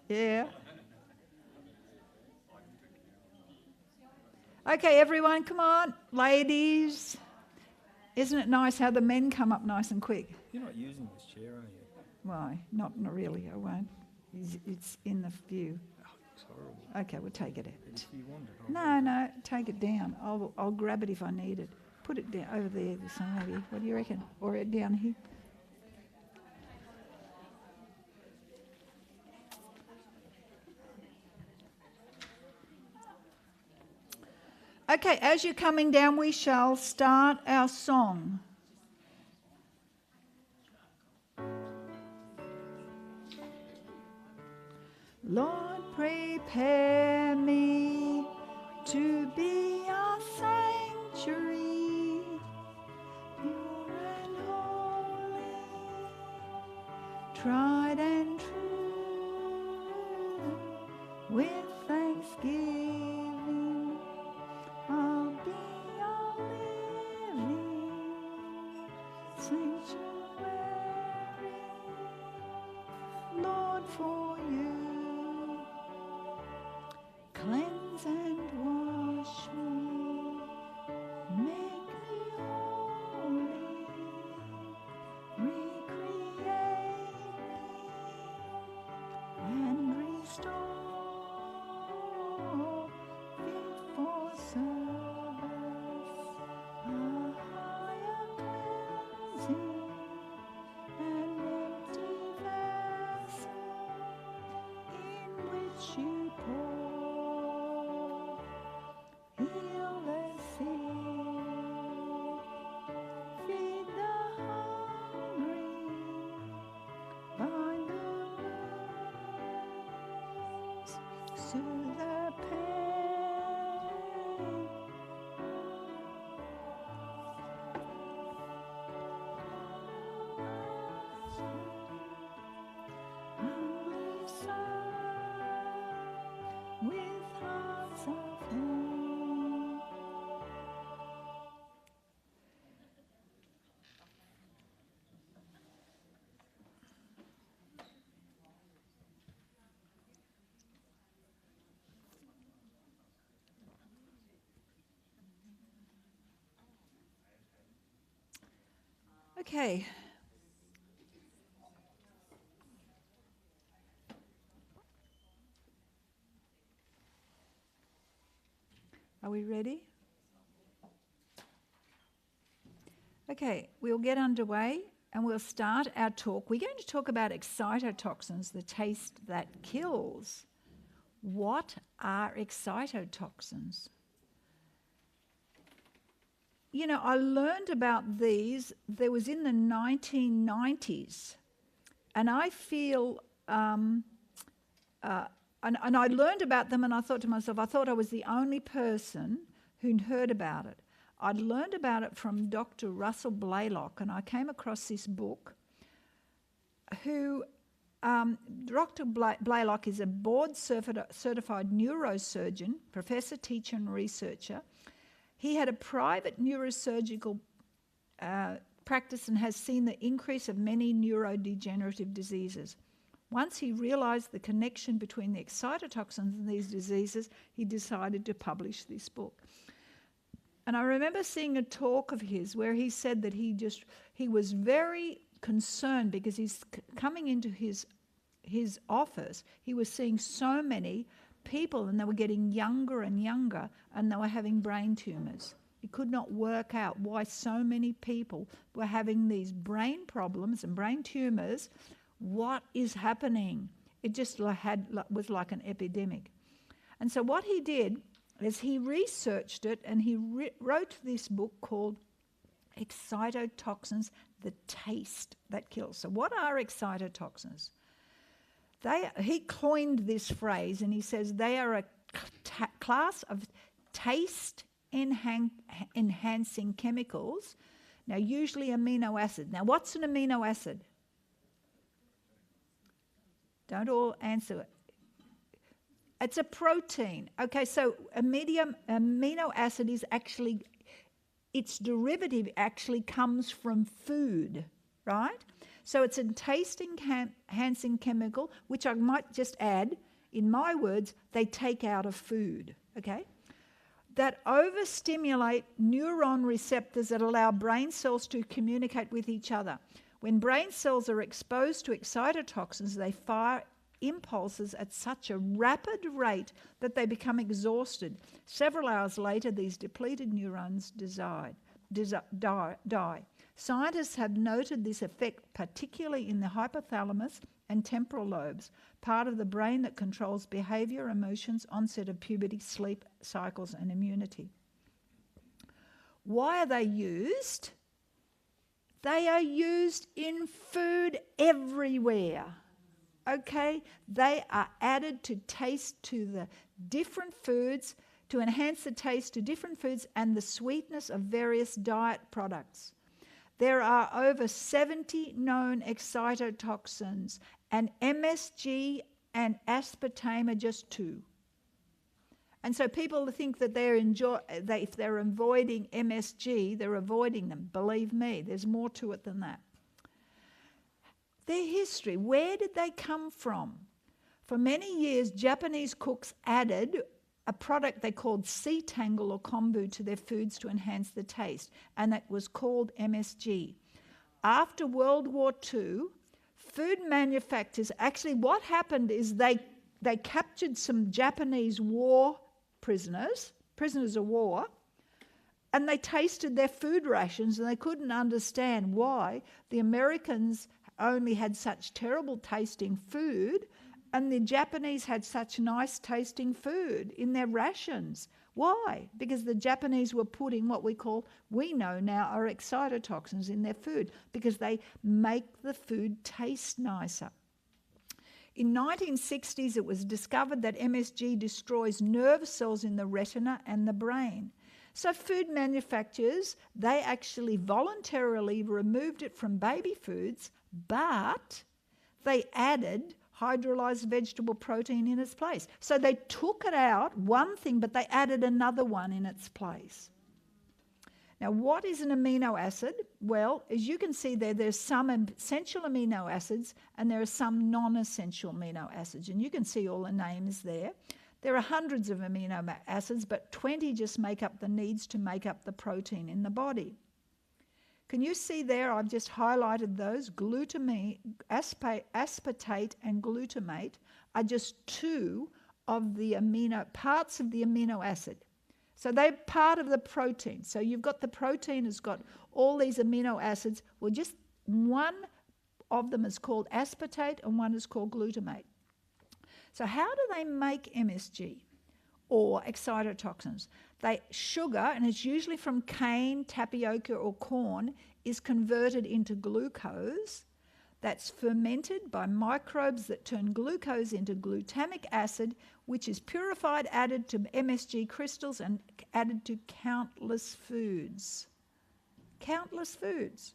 Yeah. Okay, everyone, come on. Ladies. Isn't it nice how the men come up nice and quick? You're not using this chair, are you? Why? Not really, I won't. It's in the view. Oh, it's horrible. Okay, we'll take it out. If you want it, No, take it down. I'll grab it if I need it. Put it down over there, maybe. What do you reckon? Or down here? Okay, as you're coming down, we shall start our song. Lord, prepare me to be a sanctuary, pure and holy, tried and true, with thanksgiving. I'll be a living sanctuary, Lord, for you. Cleanse and wash me, make me holy, recreate me, and restore, fit for service, a higher cleansing, an empty vessel in which you pour. Heal the sick, feed the hungry, bind the wounds, soothe the pain. Humbly serve with hearts of faith. Okay. Are we ready? Okay, we'll get underway and we'll start our talk. We're going to talk about excitotoxins, the taste that kills. What are excitotoxins? You know, I learned about these, there was in the 1990s, and I feel, and I learned about them and I thought to myself, I thought I was the only person who'd heard about it. I'd learned about it from Dr. Russell Blaylock, and I came across this book who, Dr. Blaylock is a board-certified neurosurgeon, professor, teacher and researcher. He had a private neurosurgical practice and has seen the increase of many neurodegenerative diseases. Once he realised the connection between the excitotoxins and these diseases, he decided to publish this book. And I remember seeing a talk of his where he said that he was very concerned because he's coming into his office. He was seeing so many people and they were getting younger and younger and they were having brain tumours. He could not work out why so many people were having these brain problems and brain tumours. What is happening? It just was like an epidemic. And so what he did is he researched it and he wrote this book called Excitotoxins, the Taste That Kills. So what are excitotoxins? He coined this phrase and he says they are a class of taste-enhancing chemicals, now usually amino acid. Now what's an amino acid? Don't all answer it. It's a protein. Okay, so amino acid is actually, its derivative actually comes from food, right? So it's a taste enhancing chemical, which I might just add, in my words, they take out of food, okay? That overstimulate neuron receptors that allow brain cells to communicate with each other. When brain cells are exposed to excitotoxins, they fire impulses at such a rapid rate that they become exhausted. Several hours later, these depleted neurons die. Scientists have noted this effect particularly in the hypothalamus and temporal lobes, part of the brain that controls behavior, emotions, onset of puberty, sleep cycles, and immunity. Why are they used? They are used in food everywhere. Okay? They are added to taste to the different foods, to enhance the taste to different foods and the sweetness of various diet products. There are over 70 known excitotoxins, and MSG and aspartame are just 2. And so people think that if they're avoiding MSG, they're avoiding them. Believe me, there's more to it than that. Their history, where did they come from? For many years, Japanese cooks added a product they called sea tangle or kombu to their foods to enhance the taste, and that was called MSG. After World War II, food manufacturers, actually what happened is they captured some Japanese war prisoners of war, and they tasted their food rations, and they couldn't understand why the Americans only had such terrible tasting food and the Japanese had such nice tasting food in their rations. Why? Because the Japanese were putting what we know now are excitotoxins in their food, because they make the food taste nicer. In 1960s, it was discovered that MSG destroys nerve cells in the retina and the brain. So food manufacturers, they actually voluntarily removed it from baby foods, but they added hydrolyzed vegetable protein in its place. So they took it out, one thing, but they added another one in its place. Now, what is an amino acid? Well, as you can see there's some essential amino acids and there are some non-essential amino acids, and you can see all the names there. There are hundreds of amino acids, but 20 just make up the needs to make up the protein in the body. Can you see there, I've just highlighted those. Glutamate, aspartate and glutamate are just 2 of the parts of the amino acid. So they're part of the protein. So you've got the protein has got all these amino acids. Well, just one of them is called aspartate and one is called glutamate. So how do they make MSG or excitotoxins? Sugar, and it's usually from cane, tapioca or corn, is converted into glucose that's fermented by microbes that turn glucose into glutamic acid, which is purified, added to MSG crystals and added to countless foods. Countless foods.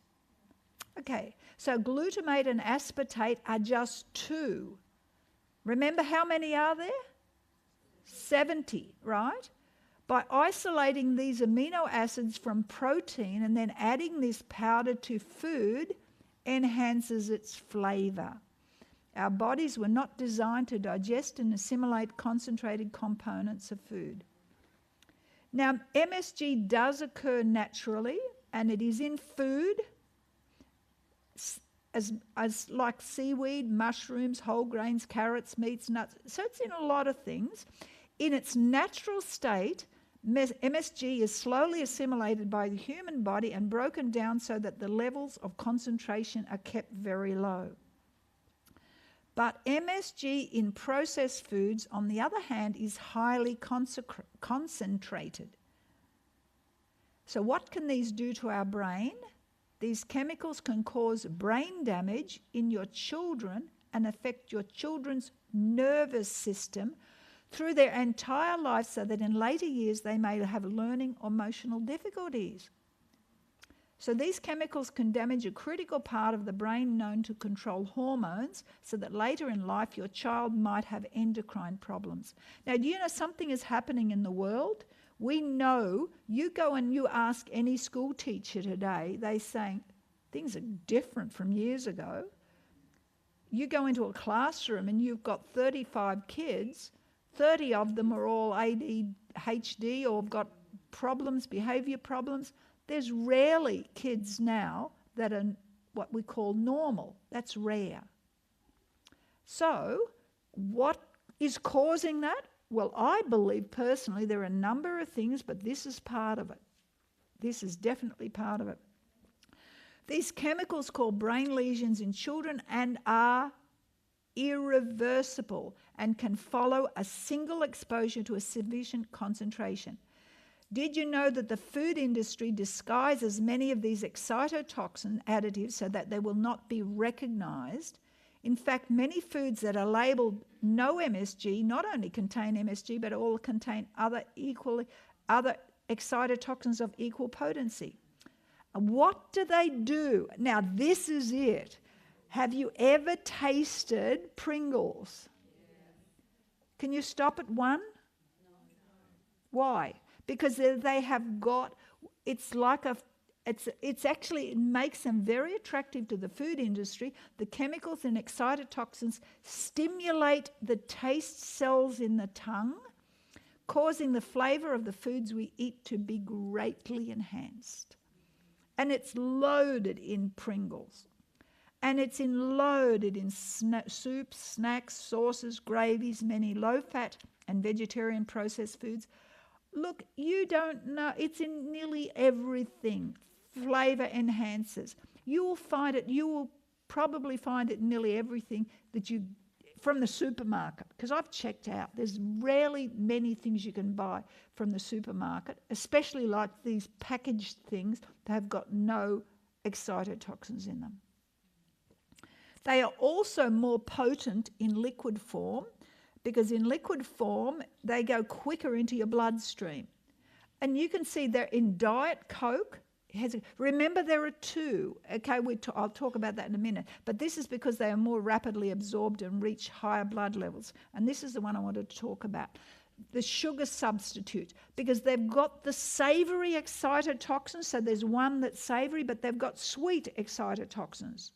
Okay, so glutamate and aspartate are just 2. Remember how many are there? 70, right? By isolating these amino acids from protein and then adding this powder to food enhances its flavour. Our bodies were not designed to digest and assimilate concentrated components of food. Now, MSG does occur naturally, and it is in food as like seaweed, mushrooms, whole grains, carrots, meats, nuts. So it's in a lot of things. In its natural state, MSG is slowly assimilated by the human body and broken down so that the levels of concentration are kept very low. But MSG in processed foods, on the other hand, is highly concentrated. So what can these do to our brain? These chemicals can cause brain damage in your children and affect your children's nervous system through their entire life, so that in later years they may have learning or emotional difficulties. So these chemicals can damage a critical part of the brain known to control hormones, so that later in life your child might have endocrine problems. Now, do you know something is happening in the world? We know, you go and you ask any school teacher today, they're saying, Things are different from years ago. You go into a classroom and you've got 35 kids, 30 of them are all ADHD or have got problems, behaviour problems. There's rarely kids now that are what we call normal. That's rare. So what is causing that? Well, I believe personally there are a number of things, but this is part of it. This is definitely part of it. These chemicals cause brain lesions in children and are irreversible and can follow a single exposure to a sufficient concentration. Did you know that the food industry disguises many of these excitotoxin additives so that they will not be recognised? In fact, many foods that are labelled no MSG not only contain MSG but all contain other excitotoxins of equal potency. And what do they do? Now, this is it. Have you ever tasted Pringles? Can you stop at one? Why? Because they have got, it's actually, it makes them very attractive to the food industry. The chemicals and excitotoxins stimulate the taste cells in the tongue, causing the flavour of the foods we eat to be greatly enhanced. And it's loaded in Pringles. And it's loaded in soups, snacks, sauces, gravies, many low-fat and vegetarian processed foods. Look, you don't know. It's in nearly everything. Flavour enhancers. You will probably find it in nearly everything that you, from the supermarket, because I've checked out. There's rarely many things you can buy from the supermarket, especially like these packaged things that have got no excitotoxins in them. They are also more potent in liquid form, because in liquid form, they go quicker into your bloodstream. And you can see they're in Diet Coke. Remember, there are two. Okay, I'll talk about that in a minute. But this is because they are more rapidly absorbed and reach higher blood levels. And this is the one I wanted to talk about. The sugar substitute, because they've got the savoury excitotoxins. So there's one that's savoury, but they've got sweet excitotoxins.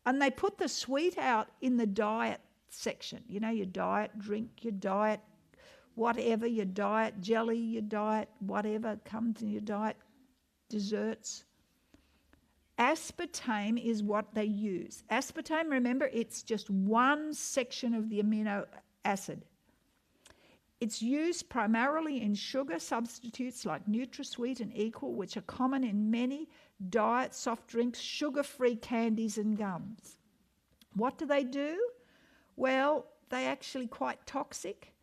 And they put the sweet out in the diet section. You know, your diet drink, your diet whatever, your diet jelly, your diet whatever comes in your diet desserts. Aspartame is what they use. Aspartame, remember, it's just one section of the amino acid. It's used primarily in sugar substitutes like NutraSweet and Equal, which are common in many diet soft drinks, sugar-free candies and gums. What do? Well, they're actually quite toxic,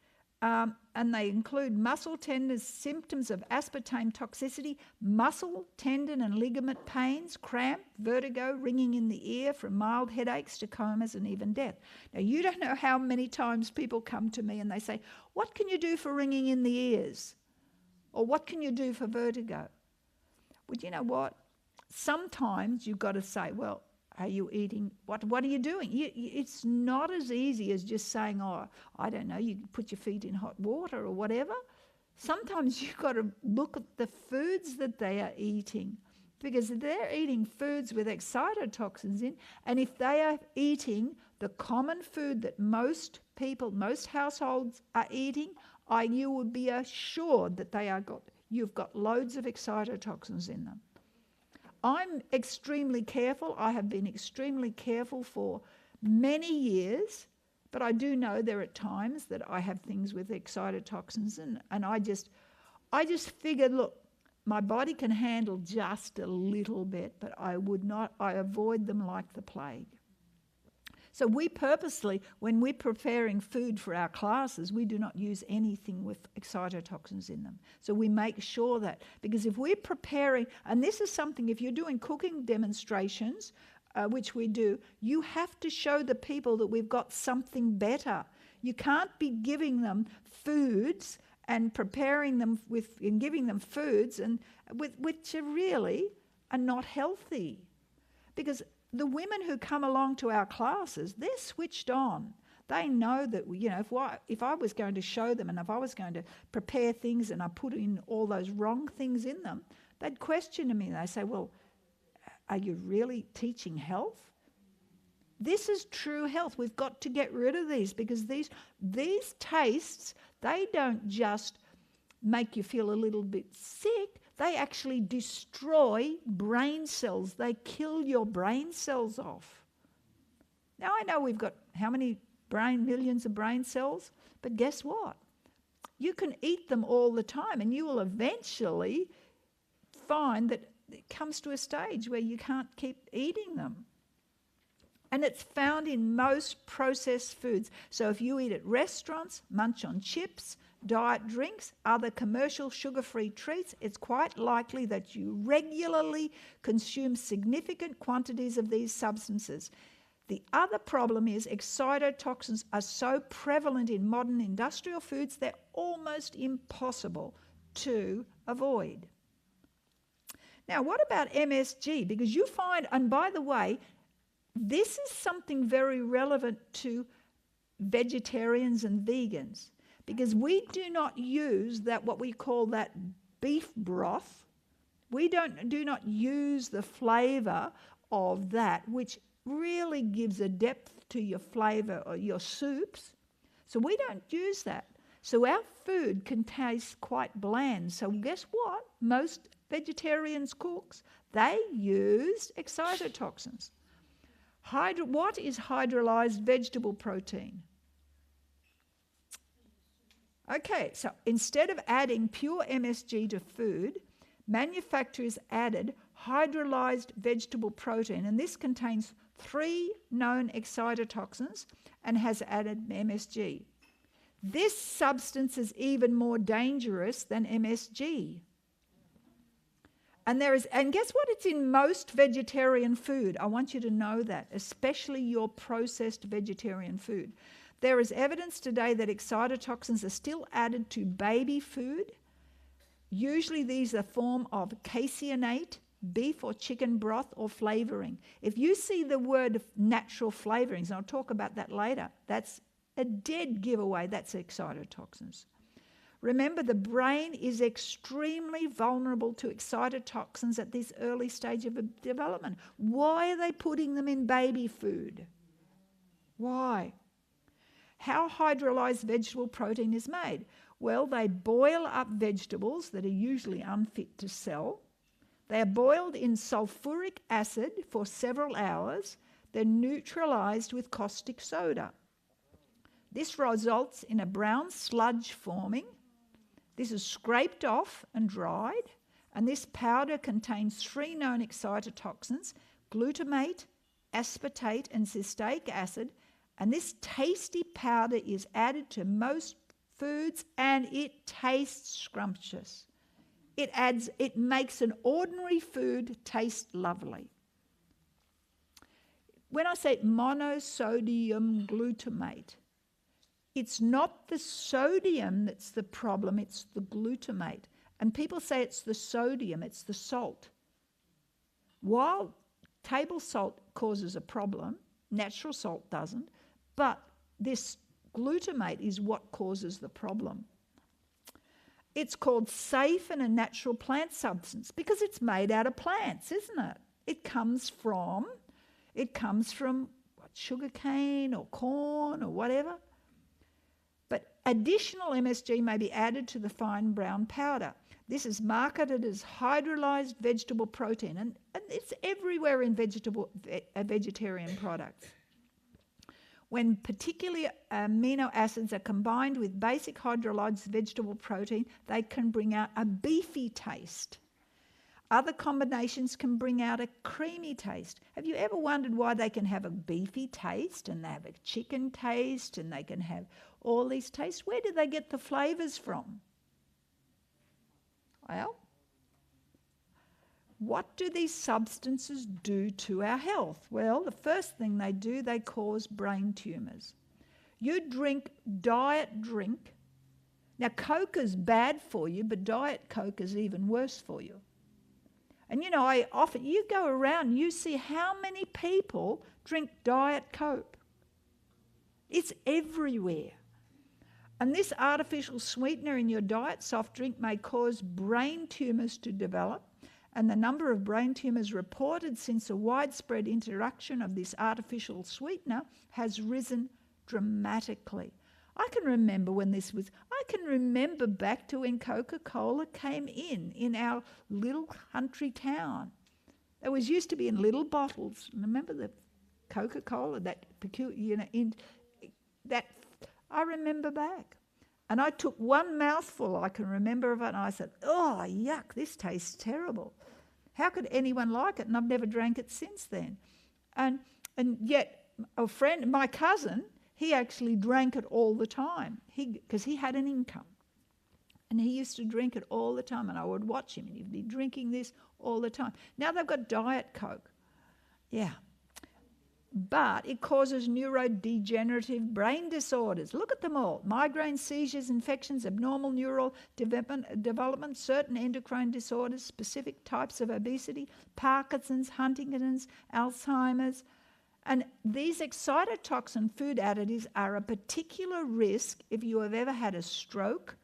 and they include muscle tendon symptoms of aspartame toxicity, muscle, tendon and ligament pains, cramp, vertigo, ringing in the ear from mild headaches to comas and even death. Now, you don't know how many times people come to me and they say, what can you do for ringing in the ears? Or what can you do for vertigo? Well, you know what? Sometimes you've got to say, well, are you eating? What are you doing? It's not as easy as just saying, oh, I don't know, you put your feet in hot water or whatever. Sometimes you've got to look at the foods that they are eating, because they're eating foods with excitotoxins in, and if they are eating the common food that most people, most households are eating, you would be assured that you've got loads of excitotoxins in them. I'm extremely careful. I have been extremely careful for many years, but I do know there are times that I have things with excitotoxins, and I just figured, look, my body can handle just a little bit, but I avoid them like the plague. So we purposely, when we're preparing food for our classes, we do not use anything with excitotoxins in them. So we make sure that, because if we're preparing, and this is something, if you're doing cooking demonstrations, which we do, you have to show the people that we've got something better. You can't be giving them foods and preparing them and giving them foods which are not healthy. Because the women who come along to our classes, they're switched on. They know that, if I was going to show them and if I was going to prepare things and I put in all those wrong things in them, they'd question me. They say, well, Are you really teaching health? This is true health. We've got to get rid of these, because these tastes, they don't just make you feel a little bit sick. They actually destroy brain cells. They kill your brain cells off. Now, I know we've got how many millions of brain cells, but guess what? You can eat them all the time, and you will eventually find that it comes to a stage where you can't keep eating them. And it's found in most processed foods. So if you eat at restaurants, munch on chips, diet drinks, other commercial sugar-free treats, it's quite likely that you regularly consume significant quantities of these substances. The other problem is excitotoxins are so prevalent in modern industrial foods, they're almost impossible to avoid. Now, what about MSG? Because you find, and by the way, this is something very relevant to vegetarians and vegans, because we do not use that, what we call that beef broth. We do not use the flavour of that, which really gives a depth to your flavour or your soups. So we don't use that. So our food can taste quite bland. So guess what? Most vegetarians cooks, they use excitotoxins. What is hydrolyzed vegetable protein? Okay, so instead of adding pure MSG to food, manufacturers added hydrolyzed vegetable protein, and this contains 3 known excitotoxins and has added MSG. This substance is even more dangerous than MSG. And guess what? It's in most vegetarian food. I want you to know that, especially your processed vegetarian food. There is evidence today that excitotoxins are still added to baby food. Usually these are form of caseinate, beef or chicken broth, or flavouring. If you see the word natural flavourings, and I'll talk about that later, that's a dead giveaway. That's excitotoxins. Remember, the brain is extremely vulnerable to excitotoxins at this early stage of development. Why are they putting them in baby food? Why? How hydrolyzed vegetable protein is made? Well, they boil up vegetables that are usually unfit to sell. They are boiled in sulfuric acid for several hours. They're neutralized with caustic soda. This results in a brown sludge forming. This is scraped off and dried, and this powder contains 3 known excitotoxins, glutamate, aspartate, and cysteic acid, and this tasty powder is added to most foods, and it tastes scrumptious. It makes an ordinary food taste lovely. When I say monosodium glutamate, it's not the sodium that's the problem, it's the glutamate. And people say it's the sodium, it's the salt. While table salt causes a problem, natural salt doesn't, but this glutamate is what causes the problem. It's called safe and a natural plant substance because it's made out of plants, isn't it? It comes from sugarcane or corn or whatever. But additional MSG may be added to the fine brown powder. This is marketed as hydrolyzed vegetable protein, and it's everywhere in vegetarian products. When particularly amino acids are combined with basic hydrolyzed vegetable protein, they can bring out a beefy taste. Other combinations can bring out a creamy taste. Have you ever wondered why they can have a beefy taste and they have a chicken taste and they can have all these tastes? Where do they get the flavours from? Well, what do these substances do to our health? Well, the first thing they do, they cause brain tumours. You drink diet drink. Now, Coke is bad for you, but Diet Coke is even worse for you. And you go around, you see how many people drink Diet Coke. It's everywhere. And this artificial sweetener in your diet soft drink may cause brain tumours to develop, and the number of brain tumours reported since a widespread introduction of this artificial sweetener has risen dramatically. I can remember back to when Coca-Cola came in our little country town. It was used to be in little bottles. Remember the Coca-Cola, that peculiar, that I remember back. And I took one mouthful, I can remember of it, and I said, oh, yuck, this tastes terrible. How could anyone like it? And I've never drank it since then. And yet a friend, my cousin, he actually drank it all the time because he had an income. And he used to drink it all the time, and I would watch him, and he'd be drinking this all the time. Now they've got Diet Coke. Yeah. But it causes neurodegenerative brain disorders. Look at them all. Migraine, seizures, infections, abnormal neural development, certain endocrine disorders, specific types of obesity, Parkinson's, Huntington's, Alzheimer's. And these excitotoxin food additives are a particular risk if you have ever had a stroke,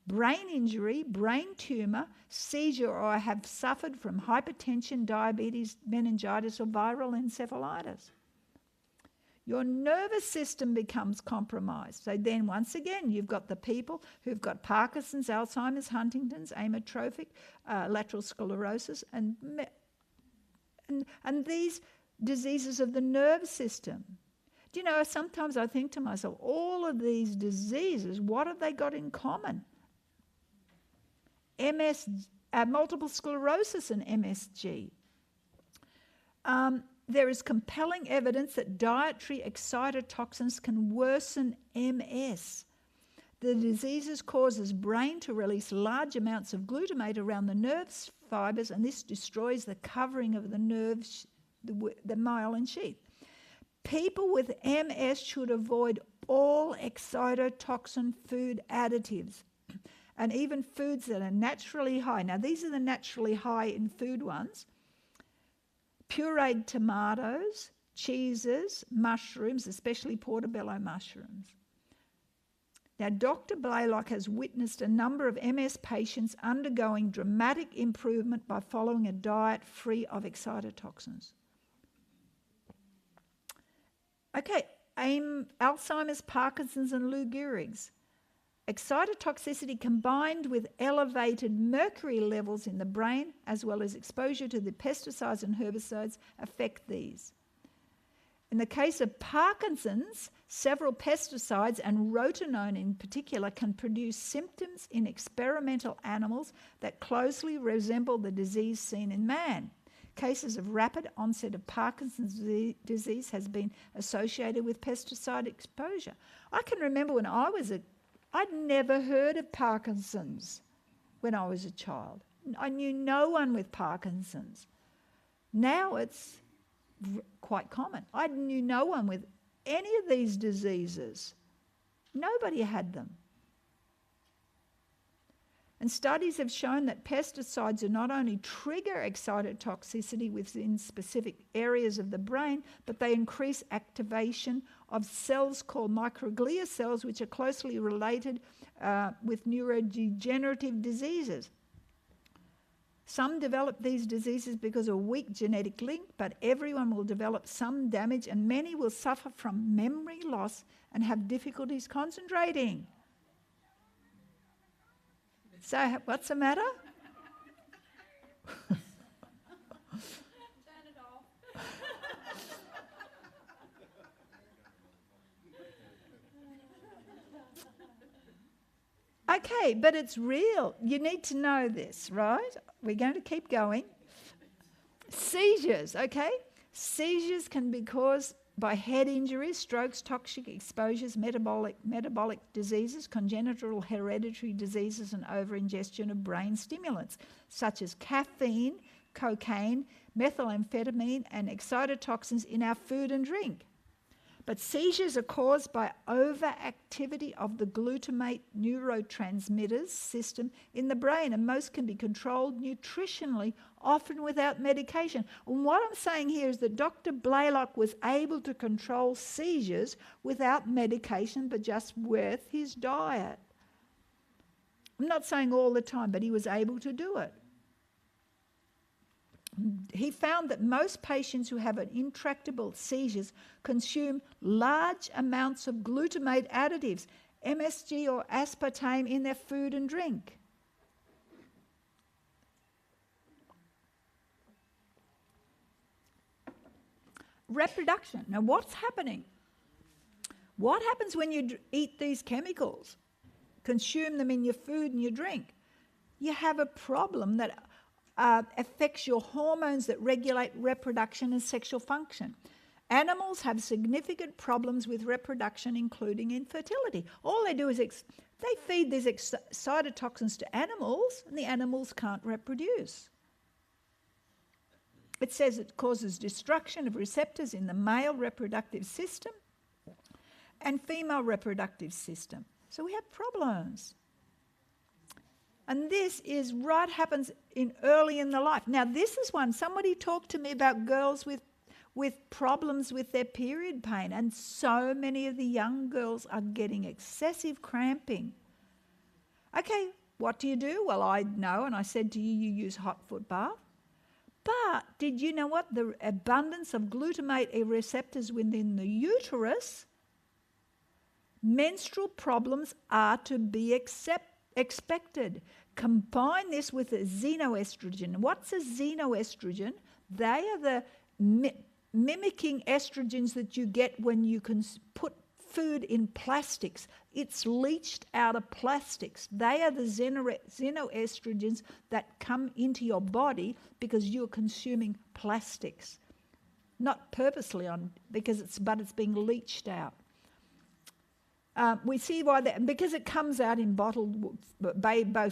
brain injury, brain tumour, seizure, or have suffered from hypertension, diabetes, meningitis, or viral encephalitis. Your nervous system becomes compromised. So then once again, you've got the people who've got Parkinson's, Alzheimer's, Huntington's, amyotrophic, lateral sclerosis, and these diseases of the nerve system. Do you know, sometimes I think to myself, all of these diseases, what have they got in common? Multiple sclerosis and MSG. There is compelling evidence that dietary excitotoxins can worsen MS. The diseases causes brain to release large amounts of glutamate around the nerve fibers, and this destroys the covering of the nerves, the myelin sheath. People with MS should avoid all excitotoxin food additives and even foods that are naturally high. Now, these are the naturally high in food ones. Pureed tomatoes, cheeses, mushrooms, especially portobello mushrooms. Now, Dr. Blaylock has witnessed a number of MS patients undergoing dramatic improvement by following a diet free of excitotoxins. Okay, Alzheimer's, Parkinson's, and Lou Gehrig's. Excitotoxicity combined with elevated mercury levels in the brain, as well as exposure to the pesticides and herbicides, affect these. In the case of Parkinson's, several pesticides, and rotenone in particular, can produce symptoms in experimental animals that closely resemble the disease seen in man. Cases of rapid onset of Parkinson's disease has been associated with pesticide exposure. I can remember when I'd never heard of Parkinson's when I was a child. I knew no one with Parkinson's. Now it's quite common. I knew no one with any of these diseases. Nobody had them. And studies have shown that pesticides do not only trigger excitotoxicity within specific areas of the brain, but they increase activation of cells called microglia cells, which are closely related with neurodegenerative diseases. Some develop these diseases because of a weak genetic link, but everyone will develop some damage, and many will suffer from memory loss and have difficulties concentrating. So, what's the matter? Turn it off. Okay, but it's real. You need to know this, right? We're going to keep going. Seizures, okay? Seizures can be caused by head injuries, strokes, toxic exposures, metabolic diseases, congenital hereditary diseases, and overingestion of brain stimulants, such as caffeine, cocaine, methamphetamine, and excitotoxins in our food and drink. But seizures are caused by overactivity of the glutamate neurotransmitters system in the brain, and most can be controlled nutritionally, often without medication. And what I'm saying here is that Dr. Blaylock was able to control seizures without medication, but just with his diet. I'm not saying all the time, but he was able to do it. he found that most patients who have an intractable seizures consume large amounts of glutamate additives, MSG or aspartame, in their food and drink. Reproduction. Now, what's happening? What happens when you eat these chemicals, consume them in your food and your drink? You have a problem that affects your hormones that regulate reproduction and sexual function. Animals have significant problems with reproduction, including infertility. All they do is they feed these excitotoxins to animals, and the animals can't reproduce. It says it causes destruction of receptors in the male reproductive system and female reproductive system. So we have problems. And this is happens early in the life. Now, this is one. Somebody talked to me about girls with problems with their period pain, and so many of the young girls are getting excessive cramping. Okay, what do you do? Well, I know, and I said to you, you use hot foot bath. But did you know what? The abundance of glutamate receptors within the uterus, menstrual problems are to be expected. Combine this with a xenoestrogen. What's a xenoestrogen? They are the mimicking estrogens that you get when you can put food in plastics. It's leached out of plastics. They are the xenoestrogens that come into your body because you're consuming plastics. Not purposely but it's being leached out. We see why because it comes out in both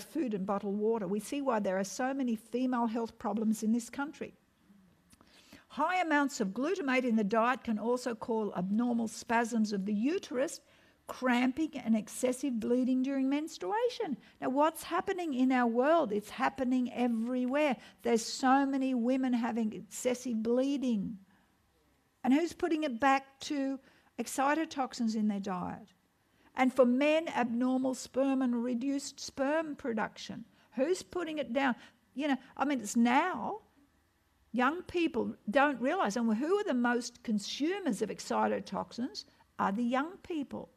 food and bottled water. We see why there are so many female health problems in this country. High amounts of glutamate in the diet can also cause abnormal spasms of the uterus, cramping and excessive bleeding during menstruation. Now, what's happening in our world? It's happening everywhere. There's so many women having excessive bleeding. And who's putting it back to excitotoxins in their diet? And for men, abnormal sperm and reduced sperm production. Who's putting it down? It's now. Young people don't realise, and who are the most consumers of excitotoxins are the young people.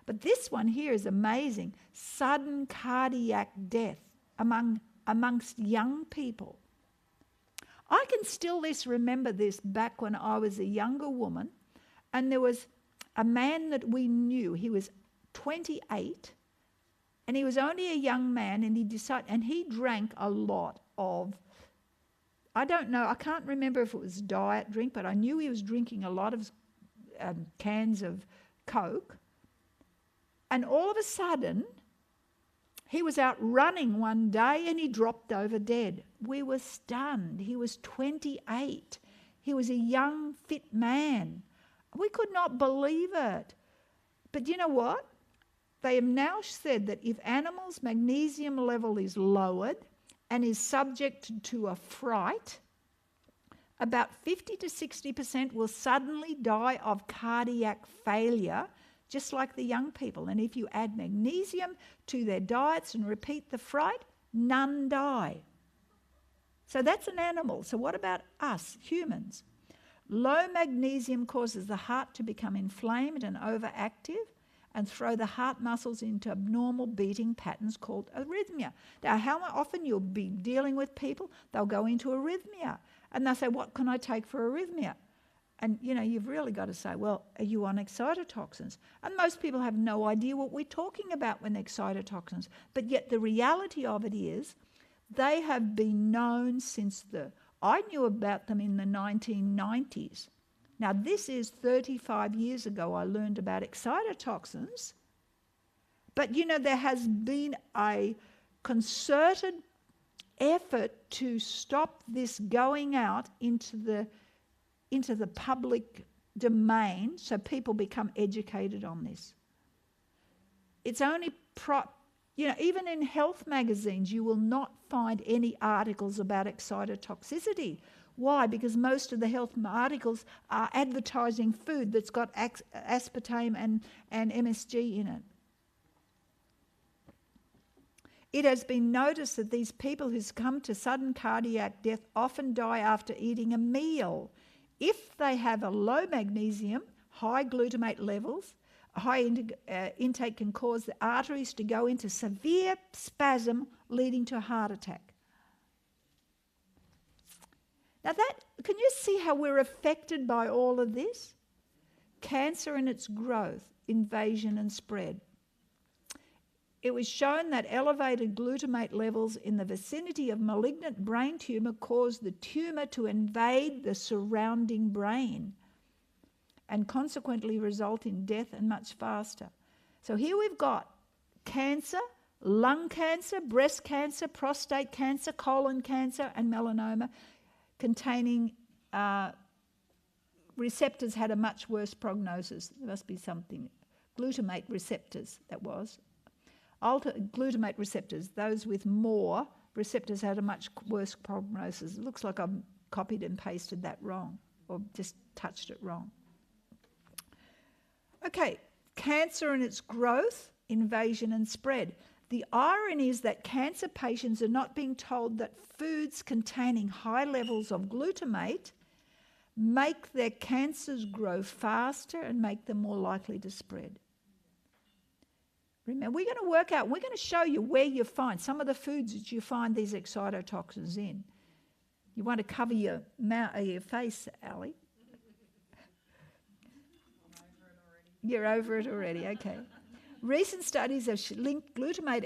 But this one here is amazing. Sudden cardiac death amongst young people. I can still remember this back when I was a younger woman, and there was a man that we knew. He was 28, and he was only a young man, and he drank a lot of, I don't know, I can't remember if it was diet drink, but I knew he was drinking a lot of cans of Coke. And all of a sudden, he was out running one day and he dropped over dead. We were stunned. He was 28. He was a young, fit man. We could not believe it. But you know what? They have now said that if animals' magnesium level is lowered and is subject to a fright, about 50 to 60% will suddenly die of cardiac failure, just like the young people. And if you add magnesium to their diets and repeat the fright, none die. So that's an animal. So what about us, humans? Low magnesium causes the heart to become inflamed and overactive and throw the heart muscles into abnormal beating patterns called arrhythmia. Now, how often you'll be dealing with people, they'll go into arrhythmia and they'll say, what can I take for arrhythmia? And, you've really got to say, well, are you on excitotoxins? And most people have no idea what we're talking about when excitotoxins. But yet the reality of it is they have been known since I knew about them in the 1990s. Now, this is 35 years ago I learned about excitotoxins. But, there has been a concerted effort to stop this going out into the public domain so people become educated on this. It's only, even in health magazines, you will not find any articles about excitotoxicity. Why? Because most of the health articles are advertising food that's got aspartame and MSG in it. It has been noticed that these people who succumb to sudden cardiac death often die after eating a meal. If they have a low magnesium, high glutamate levels, a high intake can cause the arteries to go into severe spasm, leading to a heart attack. Now can you see how we're affected by all of this? Cancer and its growth, invasion and spread. It was shown that elevated glutamate levels in the vicinity of malignant brain tumour cause the tumour to invade the surrounding brain and consequently result in death and much faster. So here we've got cancer, lung cancer, breast cancer, prostate cancer, colon cancer and melanoma containing receptors had a much worse prognosis. There must be something. Glutamate receptors, that was. Glutamate receptors, those with more receptors had a much worse prognosis. It looks like I've copied and pasted that wrong or just touched it wrong. Okay, cancer and its growth, invasion and spread. The irony is that cancer patients are not being told that foods containing high levels of glutamate make their cancers grow faster and make them more likely to spread. Remember, we're going to show you where you find some of the foods that you find these excitotoxins in. You want to cover your face, Ali? You're over it already, okay. Recent studies have linked glutamate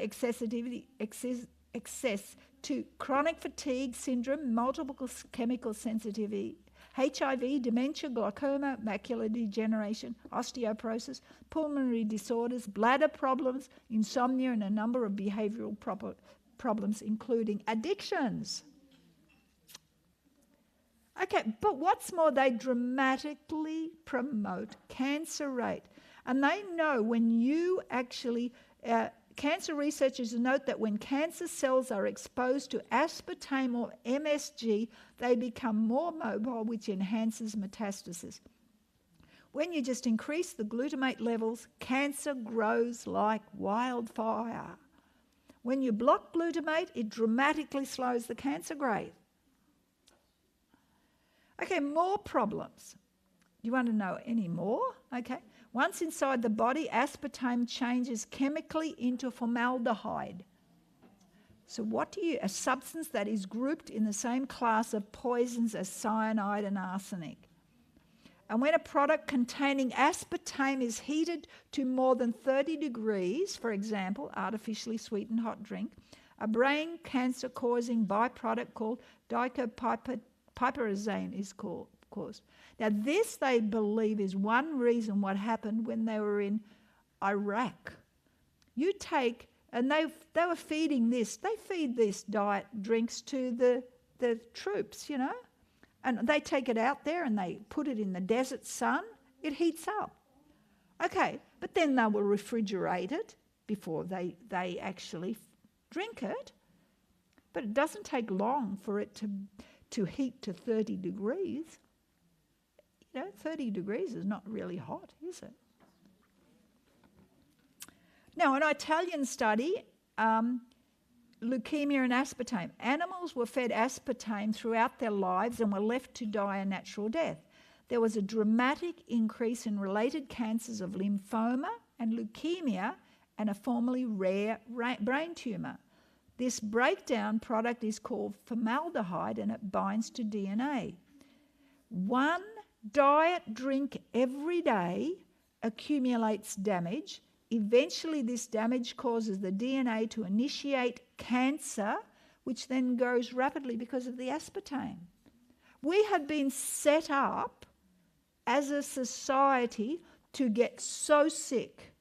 excess to chronic fatigue syndrome, multiple chemical sensitivity, HIV, dementia, glaucoma, macular degeneration, osteoporosis, pulmonary disorders, bladder problems, insomnia, and a number of behavioural problems, including addictions. Okay, but what's more, they dramatically promote cancer rate. And they know when you actually, cancer researchers note that when cancer cells are exposed to aspartame or MSG, they become more mobile, which enhances metastasis. When you just increase the glutamate levels, cancer grows like wildfire. When you block glutamate, it dramatically slows the cancer growth. Okay, more problems. You want to know any more? Okay. Once inside the body, aspartame changes chemically into formaldehyde. So a substance that is grouped in the same class of poisons as cyanide and arsenic. And when a product containing aspartame is heated to more than 30 degrees, for example, artificially sweetened hot drink, a brain cancer-causing byproduct called dicopiperazine is caused. Now this, they believe, is one reason what happened when they were in Iraq. You take, and they were feeding this, they feed these diet drinks to the troops, you know, and they take it out there and they put it in the desert sun, it heats up. Okay, but then they will refrigerate it before they actually drink it. But it doesn't take long for it to heat to 30 degrees. You know, 30 degrees is not really hot, is it? Now, an Italian study, leukemia and aspartame. Animals were fed aspartame throughout their lives and were left to die a natural death. There was a dramatic increase in related cancers of lymphoma and leukemia and a formerly rare brain tumour. This breakdown product is called formaldehyde and it binds to DNA. One diet drink every day accumulates damage. Eventually this damage causes the DNA to initiate cancer, which then grows rapidly because of the aspartame. We have been set up as a society to get so sick.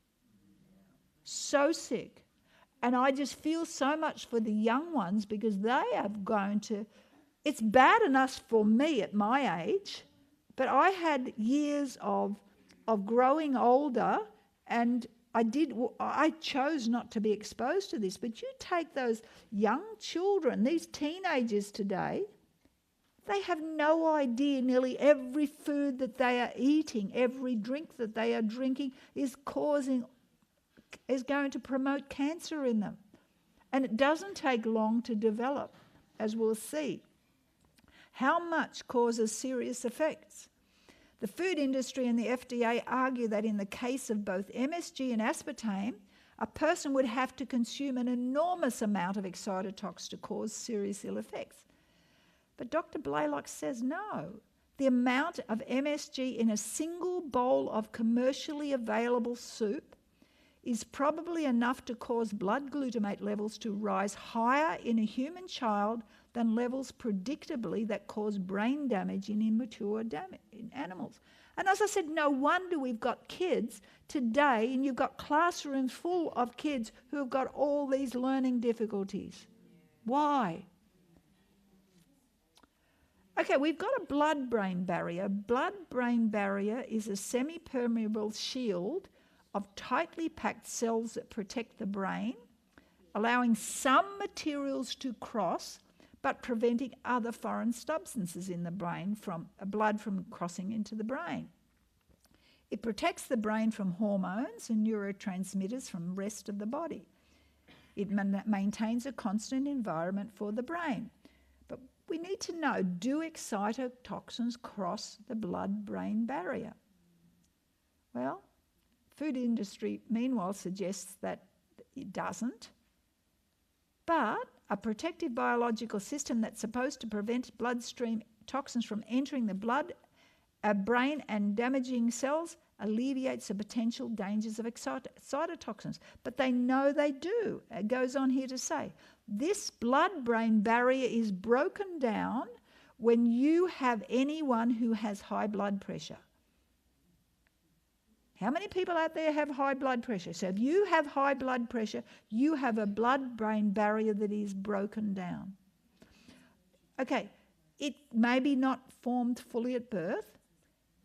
And I just feel so much for the young ones because they have gone to, it's bad enough for me at my age, but I had years of growing older and I chose not to be exposed to this. But you take those young children, these teenagers today, they have no idea nearly every food that they are eating, every drink that they are drinking is going to promote cancer in them. And it doesn't take long to develop, as we'll see. How much causes serious effects? The food industry and the FDA argue that in the case of both MSG and aspartame, a person would have to consume an enormous amount of excitotox to cause serious ill effects. But Dr. Blaylock says no. The amount of MSG in a single bowl of commercially available soup is probably enough to cause blood glutamate levels to rise higher in a human child than levels predictably that cause brain damage in immature in animals. And as I said, no wonder we've got kids today, and you've got classrooms full of kids who have got all these learning difficulties. Why? Okay, we've got a blood-brain barrier. Blood-brain barrier is a semi-permeable shield of tightly packed cells that protect the brain, allowing some materials to cross, but preventing other foreign substances in the brain from blood from crossing into the brain. It protects the brain from hormones and neurotransmitters from the rest of the body. It maintains a constant environment for the brain. But we need to know, do excitotoxins cross the blood-brain barrier? Well, food industry, meanwhile, suggests that it doesn't. But a protective biological system that's supposed to prevent bloodstream toxins from entering the blood, brain and damaging cells alleviates the potential dangers of excitotoxins. But they know they do. It goes on here to say, this blood-brain barrier is broken down when you have anyone who has high blood pressure. How many people out there have high blood pressure? So if you have high blood pressure, you have a blood-brain barrier that is broken down. Okay, it may be not formed fully at birth.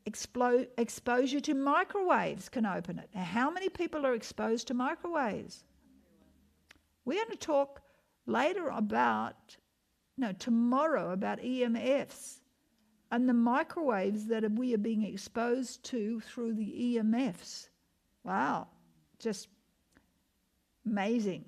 Exposure to microwaves can open it. Now, how many people are exposed to microwaves? We're going to talk tomorrow about EMFs and the microwaves that we are being exposed to through the EMFs. Wow, just amazing.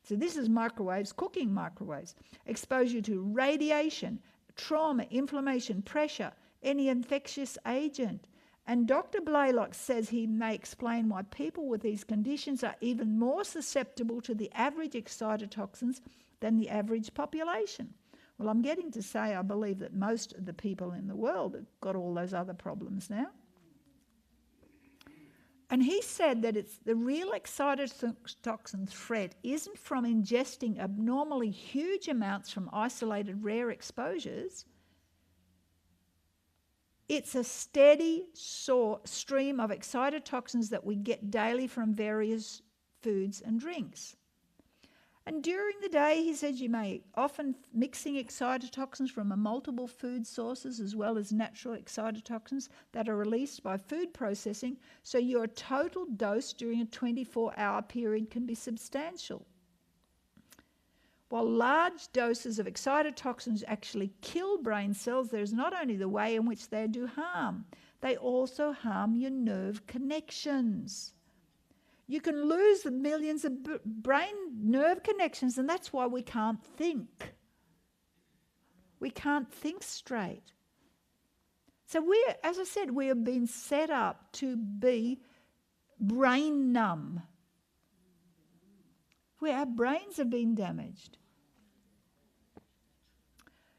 So this is microwaves, cooking microwaves. Exposure to radiation, trauma, inflammation, pressure, any infectious agent. And Dr. Blaylock says he may explain why people with these conditions are even more susceptible to the average excitotoxins than the average population. Well, I'm getting to say I believe that most of the people in the world have got all those other problems now. And he said that it's the real excitotoxin threat isn't from ingesting abnormally huge amounts from isolated rare exposures. It's a steady stream of excitotoxins that we get daily from various foods and drinks. And during the day, he said, you may often mixing excitotoxins from multiple food sources as well as natural excitotoxins that are released by food processing, so your total dose during a 24-hour period can be substantial. While large doses of excitotoxins actually kill brain cells, there's not only the way in which they do harm, they also harm your nerve connections. You can lose the millions of brain nerve connections, and that's why we can't think. We can't think straight. So as I said, we have been set up to be brain numb. Our brains have been damaged.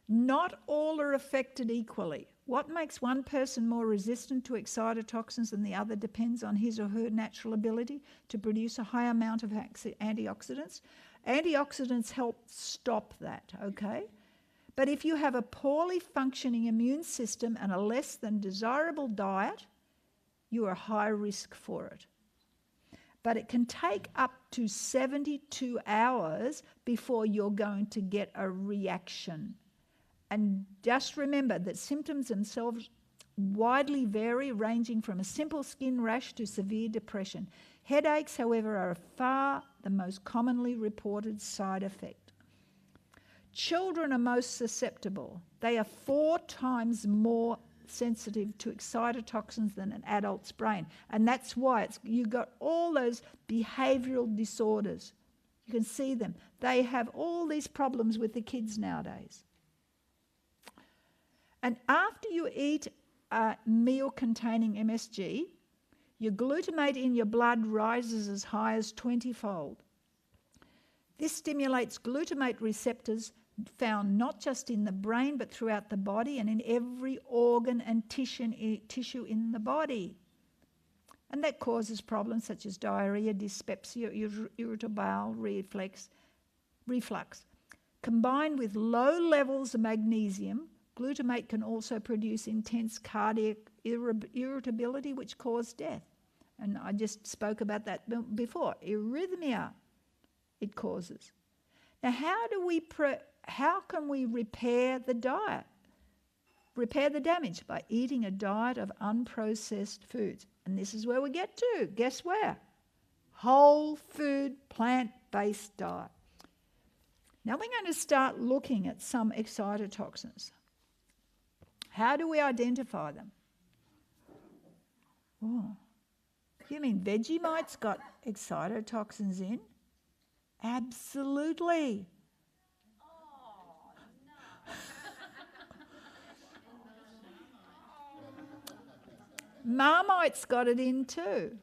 Not all are affected equally. What makes one person more resistant to excitotoxins than the other depends on his or her natural ability to produce a high amount of antioxidants. Antioxidants help stop that, okay? But if you have a poorly functioning immune system and a less than desirable diet, you are high risk for it. But it can take up to 72 hours before you're going to get a reaction. And just remember that symptoms themselves widely vary, ranging from a simple skin rash to severe depression. Headaches, however, are far the most commonly reported side effect. Children are most susceptible. They are 4 times more sensitive to excitotoxins than an adult's brain. And that's why you've got all those behavioural disorders. You can see them. They have all these problems with the kids nowadays. And after you eat a meal containing MSG, your glutamate in your blood rises as high as 20-fold. This stimulates glutamate receptors found not just in the brain but throughout the body and in every organ and tissue in the body. And that causes problems such as diarrhea, dyspepsia, irritable bowel reflux. Combined with low levels of magnesium, glutamate can also produce intense cardiac irritability which cause death. And I just spoke about that before. Arrhythmia it causes. Now how can we repair the diet? Repair the damage by eating a diet of unprocessed foods. And this is where we get to. Guess where? Whole food, plant-based diet. Now we're going to start looking at some excitotoxins. How do we identify them? Oh, you mean Vegemite's got excitotoxins in? Absolutely. Marmite's got it in too.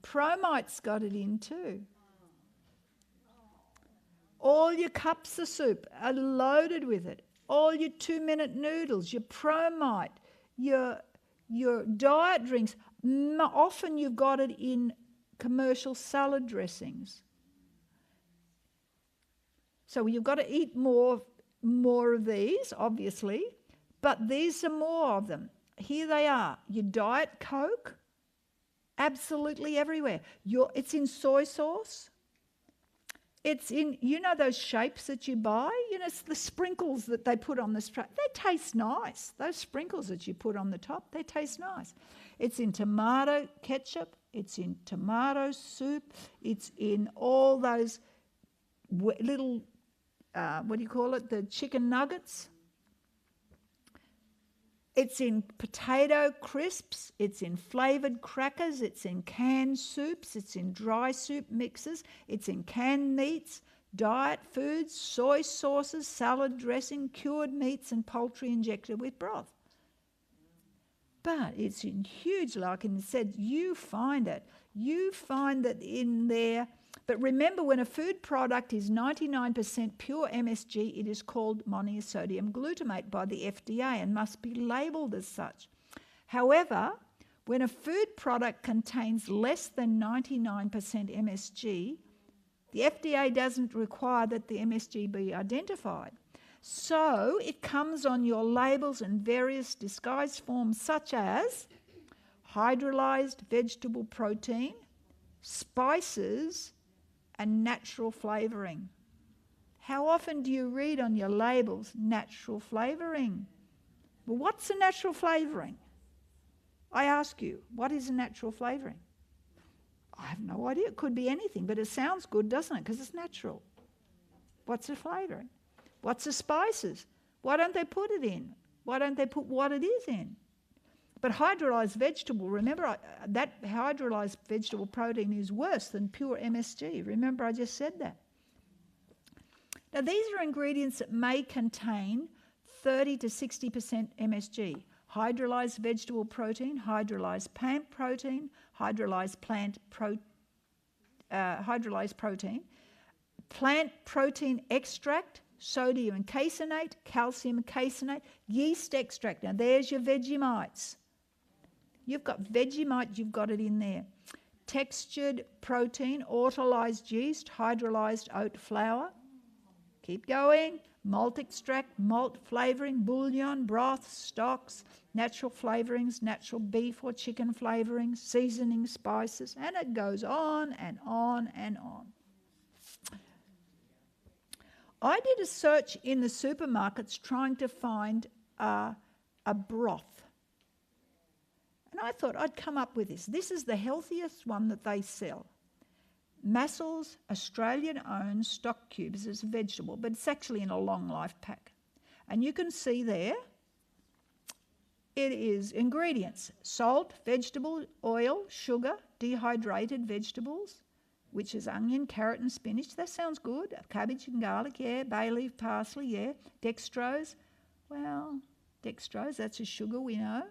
Promite's got it in too. All your cups of soup are loaded with it. All your 2-minute noodles, your Promite, your diet drinks. Often you've got it in commercial salad dressings. So you've got to eat more of these, obviously, but these are more of them. Here they are. Your Diet Coke, absolutely everywhere. It's in soy sauce. It's in, those shapes that you buy? It's the sprinkles that they put on the strap. They taste nice. Those sprinkles that you put on the top, they taste nice. It's in tomato ketchup. It's in tomato soup. It's in all those little, the chicken nuggets. It's in potato crisps, it's in flavoured crackers, it's in canned soups, it's in dry soup mixes, it's in canned meats, diet foods, soy sauces, salad dressing, cured meats and poultry injected with broth. But it's in huge, like it said, you find it in there. But remember, when a food product is 99% pure MSG, it is called monosodium glutamate by the FDA and must be labelled as such. However, when a food product contains less than 99% MSG, the FDA doesn't require that the MSG be identified. So it comes on your labels in various disguised forms such as hydrolyzed vegetable protein, spices, and natural flavouring. How often do you read on your labels natural flavouring? Well, what's a natural flavouring? I ask you, what is a natural flavouring? I have no idea. It could be anything, but it sounds good, doesn't it? Because it's natural. What's a flavouring? What's the spices? Why don't they put it in? Why don't they put what it is in? But hydrolyzed vegetable, remember that hydrolyzed vegetable protein is worse than pure MSG. Remember I just said that. Now these are ingredients that may contain 30 to 60% MSG. Hydrolyzed vegetable protein, hydrolyzed plant protein, hydrolyzed protein, plant protein extract, sodium caseinate, calcium caseinate, yeast extract. Now there's your Vegemites. You've got Vegemite, you've got it in there. Textured protein, autolyzed yeast, hydrolyzed oat flour. Keep going. Malt extract, malt flavouring, bouillon, broth, stocks, natural flavourings, natural beef or chicken flavourings, seasoning spices, and it goes on and on and on. I did a search in the supermarkets trying to find a broth. And I thought I'd come up with this. This is the healthiest one that they sell. Massel's Australian-owned stock cubes is a vegetable, but it's actually in a long life pack. And you can see there, it is ingredients: salt, vegetable oil, sugar, dehydrated vegetables, which is onion, carrot and spinach. That sounds good. Cabbage and garlic, yeah. Bay leaf, parsley, yeah. Dextrose, well, dextrose, that's a sugar, we know.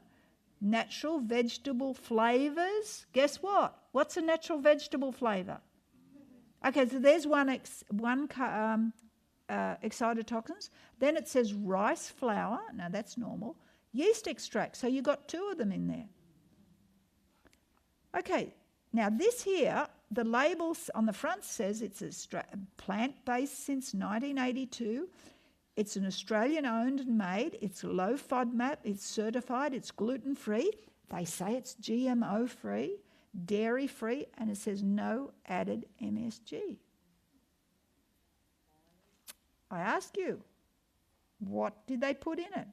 Natural vegetable flavours. Guess what? What's a natural vegetable flavour? Okay, so there's one excitotoxins. Then it says rice flour. Now that's normal. Yeast extract. So you got 2 of them in there. Okay, now this here, the label on the front says it's a plant-based since 1982. It's an Australian-owned and made. It's low FODMAP. It's certified. It's gluten-free. They say it's GMO-free, dairy-free, and it says no added MSG. I ask you, what did they put in it?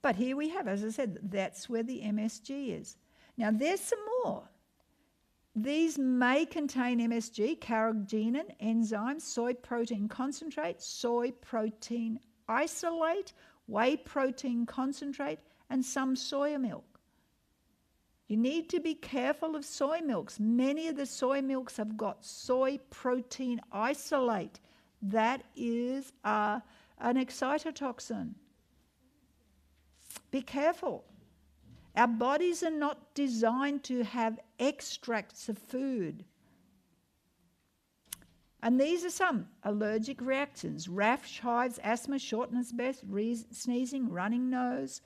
But here we have, as I said, that's where the MSG is. Now, there's some more. These may contain MSG, carrageenan, enzymes, soy protein concentrate, soy protein isolate, whey protein concentrate, and some soya milk. You need to be careful of soy milks. Many of the soy milks have got soy protein isolate. That is an excitotoxin. Be careful. Our bodies are not designed to have extracts of food. And these are some allergic reactions: rash, hives, asthma, shortness of breath, sneezing, running nose,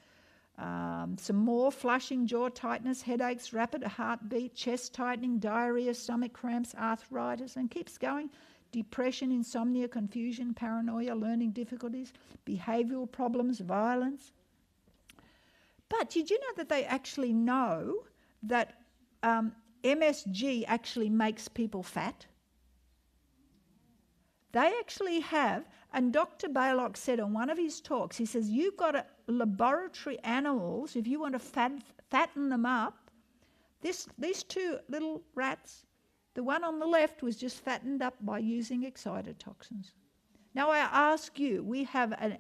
some more flushing, jaw tightness, headaches, rapid heartbeat, chest tightening, diarrhea, stomach cramps, arthritis, and keeps going. Depression, insomnia, confusion, paranoia, learning difficulties, behavioural problems, violence. But did you know that they actually know that MSG actually makes people fat? They actually have, and Dr. Blaylock said on one of his talks, he says, you've got laboratory animals, if you want to fatten them up, these 2 little rats, the one on the left was just fattened up by using excitotoxins. Now I ask you, we have an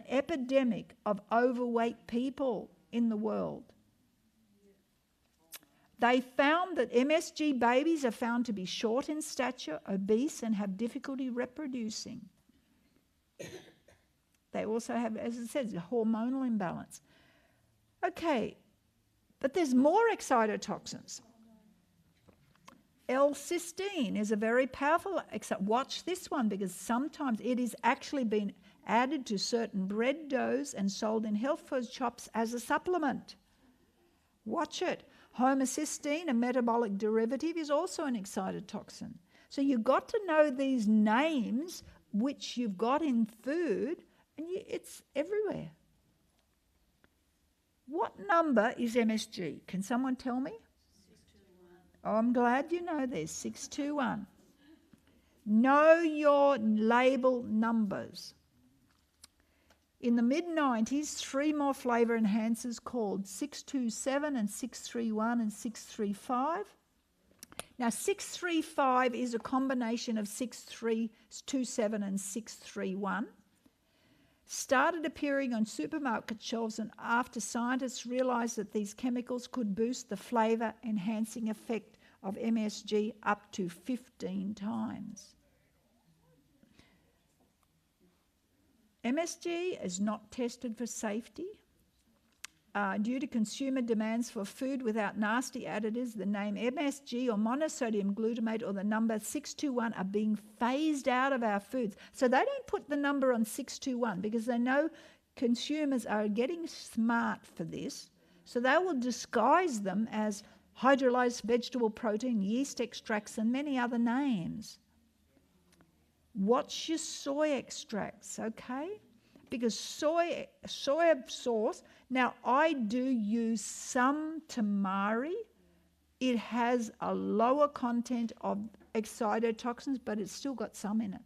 epidemic of overweight people in the world. They found that MSG babies are found to be short in stature, obese, and have difficulty reproducing. They also have, as I said, a hormonal imbalance. Okay, but there's more excitotoxins. L-cysteine is a very powerful, watch this one, because sometimes it is actually been added to certain bread doughs and sold in health food shops as a supplement. Watch it. Homocysteine, a metabolic derivative, is also an excitotoxin. So you've got to know these names which you've got in food, and it's everywhere. What number is MSG? Can someone tell me? 621. Oh, I'm glad you know this. 621. Know your label numbers. In the mid-90s, 3 more flavour enhancers called 627 and 631 and 635. Now, 635 is a combination of 627 and 631. Started appearing on supermarket shelves, and after scientists realised that these chemicals could boost the flavour enhancing effect of MSG up to 15 times. MSG is not tested for safety. Due to consumer demands for food without nasty additives, the name MSG or monosodium glutamate or the number 621 are being phased out of our foods. So they don't put the number on 621 because they know consumers are getting smart for this. So they will disguise them as hydrolyzed vegetable protein, yeast extracts, and many other names. Watch your soy extracts, okay? Because soy sauce, now I do use some tamari. It has a lower content of excitotoxins, but it's still got some in it.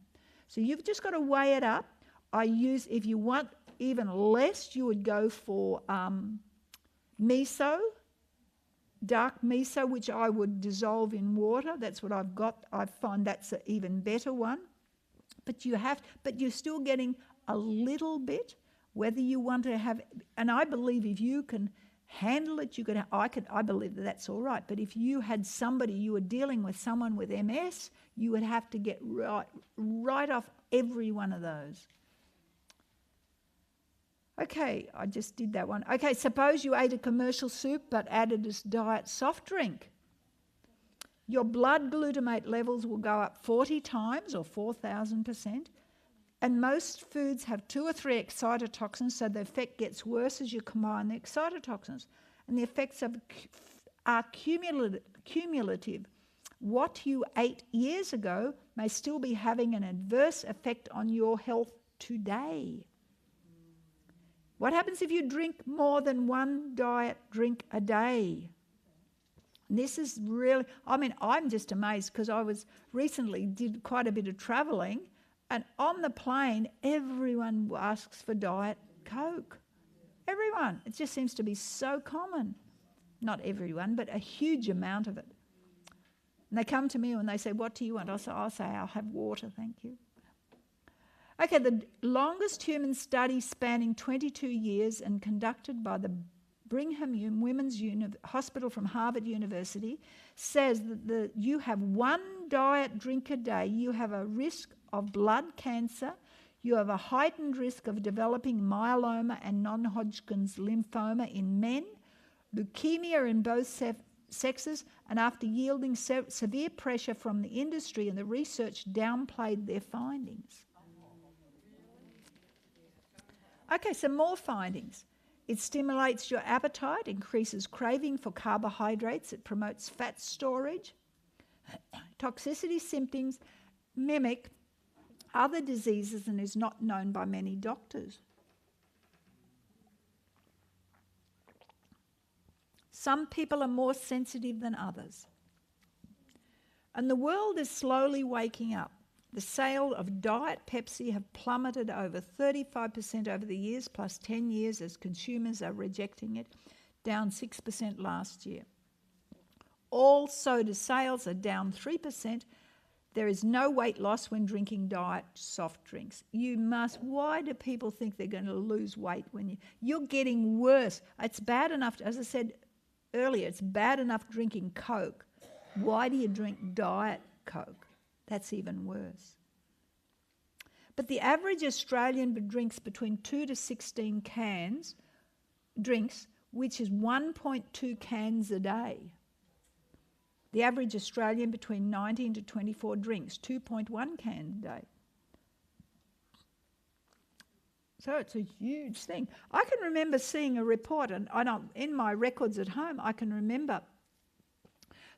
So you've just got to weigh it up. If you want even less, you would go for miso, dark miso, which I would dissolve in water. That's what I've got. I find that's an even better one. But you're still getting a little bit, whether you want to have, and I believe if you can handle it, I believe that that's all right. But if you had somebody, you were dealing with someone with MS, you would have to get right off every one of those. Okay, I just did that one. Okay, suppose you ate a commercial soup but added a diet soft drink. Your blood glutamate levels will go up 40 times or 4,000%. And most foods have 2 or 3 excitotoxins, so the effect gets worse as you combine the excitotoxins. And the effects are cumulative. What you ate years ago may still be having an adverse effect on your health today. What happens if you drink more than one diet drink a day? And this is really, I'm just amazed because I did quite a bit of travelling, and on the plane, everyone asks for Diet Coke. Everyone. It just seems to be so common. Not everyone, but a huge amount of it. And they come to me and they say, what do you want? I'll say, I'll have water, thank you. Okay, the longest human study spanning 22 years and conducted by the Brigham Young Women's Hospital from Harvard University says that you have one diet drink a day, you have a risk of blood cancer, you have a heightened risk of developing myeloma and non-Hodgkin's lymphoma in men, leukemia in both sexes, and after yielding severe pressure from the industry and the research downplayed their findings. Okay, some more findings. It stimulates your appetite, increases craving for carbohydrates, it promotes fat storage. Toxicity symptoms mimic other diseases and is not known by many doctors. Some people are more sensitive than others. And the world is slowly waking up. The sale of Diet Pepsi have plummeted over 35% over the years, plus 10 years as consumers are rejecting it, down 6% last year. All soda sales are down 3%. There is no weight loss when drinking diet soft drinks. Why do people think they're going to lose weight when you're getting worse? It's bad enough, as I said earlier, it's bad enough drinking Coke. Why do you drink Diet Coke? That's even worse. But the average Australian drinks between 2 to 16 drinks, which is 1.2 cans a day. The average Australian between 19 to 24 drinks, 2.1 cans a day. So it's a huge thing. I can remember seeing a report, and in my records at home, I can remember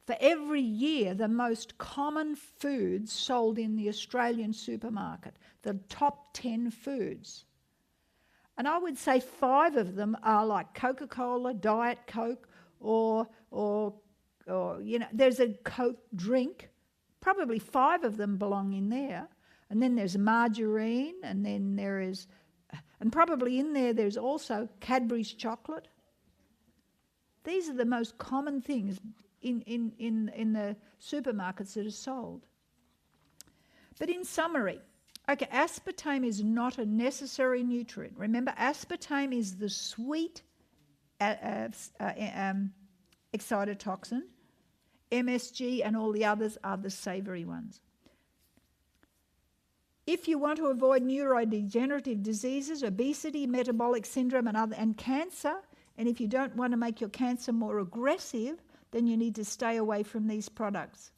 for every year, the most common foods sold in the Australian supermarket, the top 10 foods. And I would say 5 of them are like Coca-Cola, Diet Coke, or there's a Coke drink. Probably 5 of them belong in there. And then there's margarine, and then and probably in there's also Cadbury's chocolate. These are the most common things in the supermarkets that are sold. But in summary, okay, aspartame is not a necessary nutrient. Remember, aspartame is the sweet excitotoxin. MSG and all the others are the savoury ones. If you want to avoid neurodegenerative diseases, obesity, metabolic syndrome and cancer, and if you don't want to make your cancer more aggressive, then you need to stay away from these products.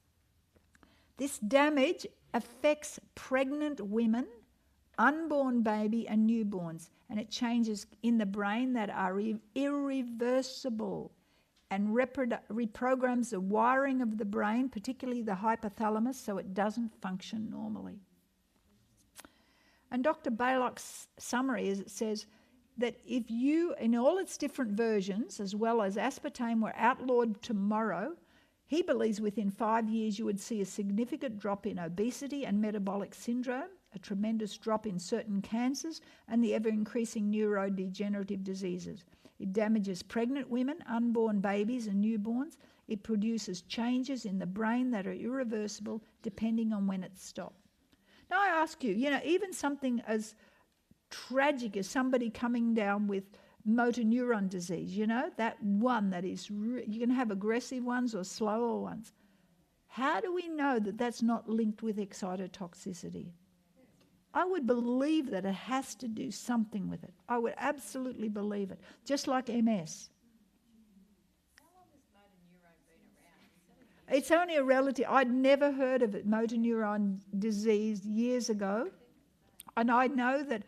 This damage affects pregnant women, unborn baby and newborns, and it changes in the brain that are irreversible and reprograms the wiring of the brain, particularly the hypothalamus, so it doesn't function normally. And Dr. Blaylock's summary says that if you, in all its different versions, as well as aspartame, were outlawed tomorrow, he believes within 5 years you would see a significant drop in obesity and metabolic syndrome, a tremendous drop in certain cancers, and the ever-increasing neurodegenerative diseases. It damages pregnant women, unborn babies and newborns. It produces changes in the brain that are irreversible depending on when it's stopped. Now I ask you, even something as tragic as somebody coming down with motor neuron disease, you know, that one that is, you can have aggressive ones or slower ones. How do we know that that's not linked with excitotoxicity? I would believe that it has to do something with it. I would absolutely believe it. Just like MS. How long has motor neurone been around? It's only a relative. I'd never heard of it, motor neuron disease, years ago. And I know that,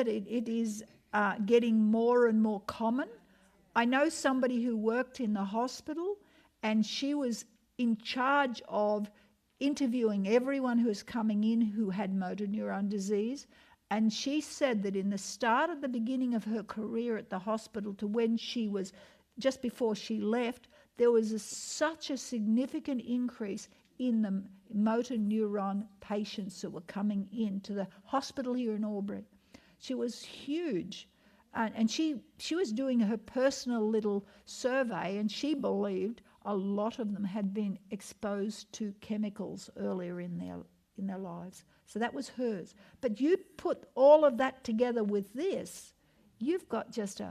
it is getting more and more common. I know somebody who worked in the hospital, and she was in charge of interviewing everyone who was coming in who had motor neuron disease. And she said that in the start of the beginning of her career at the hospital to when she was, just before she left, there was such a significant increase in the motor neuron patients that were coming into the hospital here in Albury. She was huge. And she was doing her personal little survey, and she believed a lot of them had been exposed to chemicals earlier in their lives. So that was hers. But you put all of that together with this, you've got just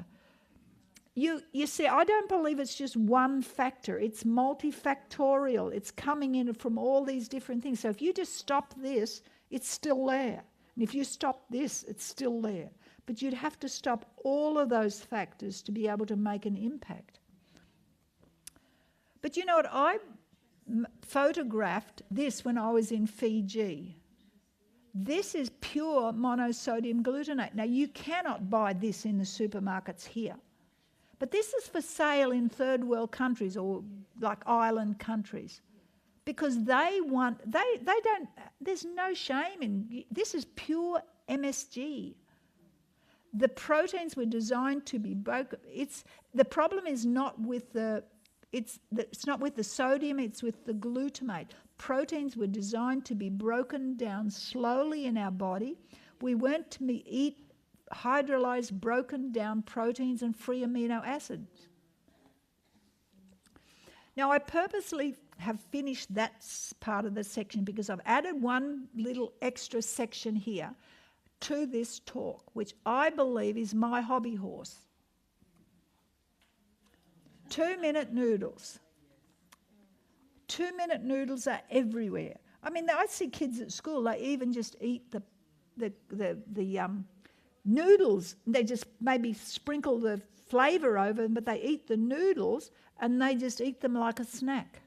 you see, I don't believe it's just one factor. It's multifactorial. It's coming in from all these different things. So if you just stop this, it's still there. And if you stop this, it's still there. But you'd have to stop all of those factors to be able to make an impact. But you know what? I photographed this when I was in Fiji. This is pure monosodium glutamate. Now, you cannot buy this in the supermarkets here. But this is for sale in third world countries or like island countries. Because they don't, there's no shame in, this is pure MSG. The proteins were designed to be broken. The problem is not with it's not with the sodium, it's with the glutamate. Proteins were designed to be broken down slowly in our body. We weren't to eat hydrolyzed, broken down proteins and free amino acids. Now, I purposely have finished that part of the section because I've added one little extra section here to this talk, which I believe is my hobby horse. 2-minute noodles. 2-minute noodles are everywhere. I mean, I see kids at school, they even just eat the noodles. They just maybe sprinkle the flavour over them, but they eat the noodles and they just eat them like a snack.